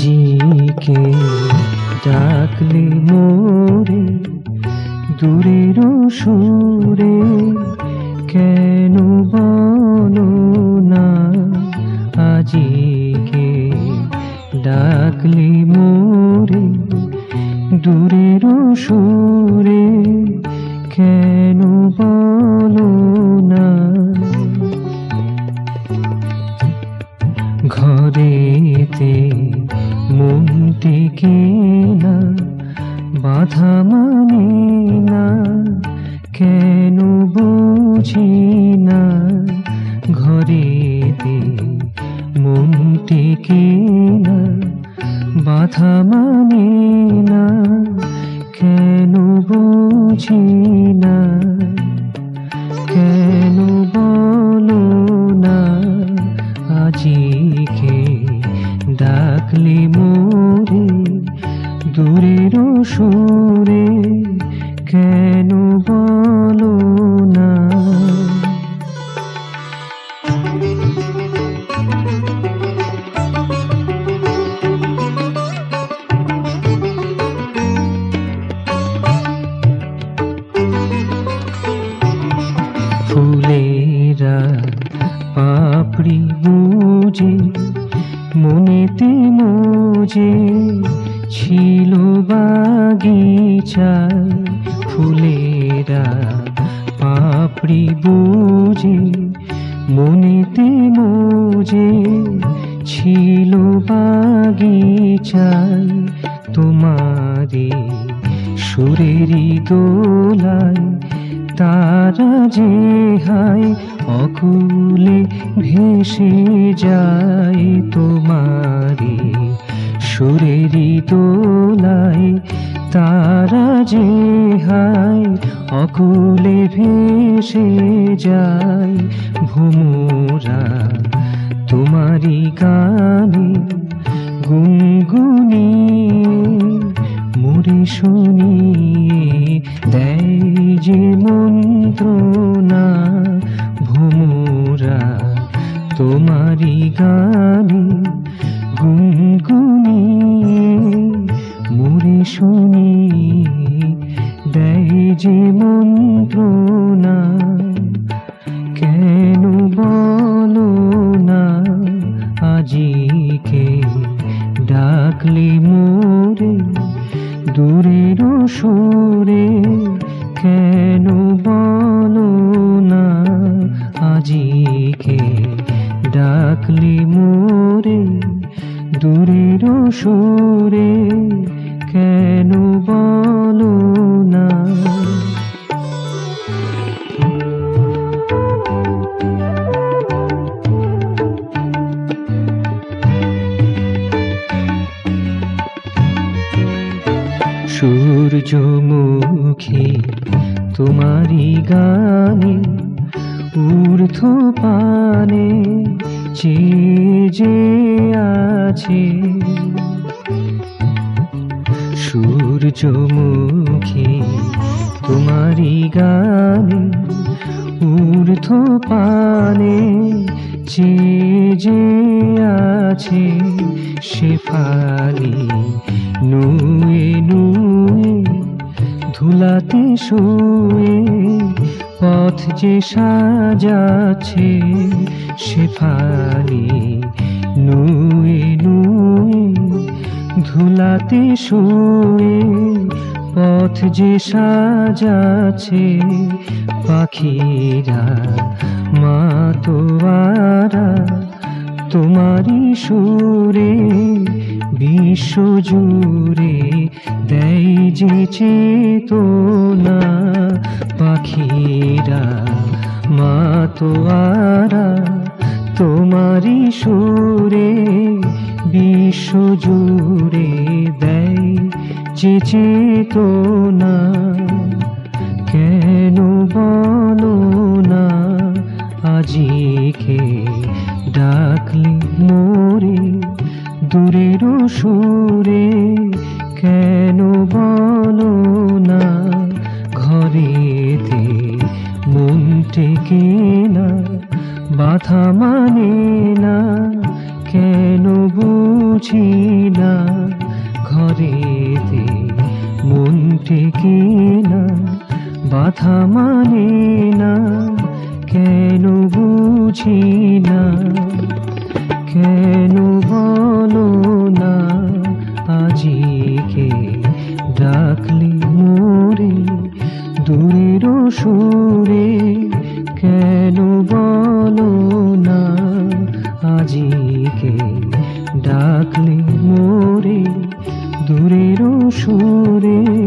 আজিকে ডাকলে মোরে দূরের সুরে, কেন বলো না আজিকে ডাকলে মোরে দূরের সুরে, কেন বলো না। ঘরেতে মন টেকে না, বাধা মানে না, কেন বুঝি না। ঘরেতে মন টেকে না, বাধা মানে না, কেন বুঝি না। কেন বলো না আজিকে ডাকলে মোরে দূরের সুরে, কেন বলো না। ফুলেরা পাপড়ি বুঝে মনেতে মজে ছিল বাগিচায়। ফুলেরা পাপড়ি বুঝে মনেতে মজে ছিল বাগিচায়। তোমারে সুরেরই দোলায় তারা যে হায় অকুলে ভেসে যায়। তোমারে সুরেরই দোলায় তারা যে হায় অকুলে ভেসে যায়। ভ্রমরা তোমারি গানে গুনগুনিয়ে মোরে শুনিয়ে দেয় যে মন্ত্রণা। ভ্রমরা তোমারি গানে গুনগুনিয়ে মোরে শুনিয়ে দেয় যে মন্ত্রণা। কেন বলো না আজিকে ডাকলে মোরে দূরের সুরে, কেন বলো না আজিকে ডাকলে মোরে দূরের সুরে, কেন বলো না। সূর্যমুখী তোমারি গানে ঊর্ধ্ব পানে চেয়ে যে আছে। সূর্যমুখী তোমারি গানে ঊর্ধ্ব পানে চেয়ে যে আছে। শেফালি নুয়ে নুয়ে ধুলাতে শুয়ে পথ যে সাজাচ্ছে। শেফালি নুয়ে নুয়ে ধুলাতে শুয়ে পথ যে সাজাচ্ছে। পাখিরা মাতোয়ারা তোমারি সুরে বিশ্বজুড়ে দেয় যে চেতনা। পাখিরা মাতোয়ারা তোমারি সুরে বিশ্বজুড়ে দেয় যে চেতনা। কেন বলো না আজিকে ডাকলে মোরে দূরের সুরে, কেন বলো না। ঘরেতে মন টেকে না, বাধা মানে না, কেন বুঝি না ঘরেতে মন টেকে না, বাধা মানে না কেন বুঝি না, কেন বলো না আজিকে ডাকলে মোরে দূরের সুরে, কেন বলো না আজিকে ডাকলে মোরে দূরের সুরে।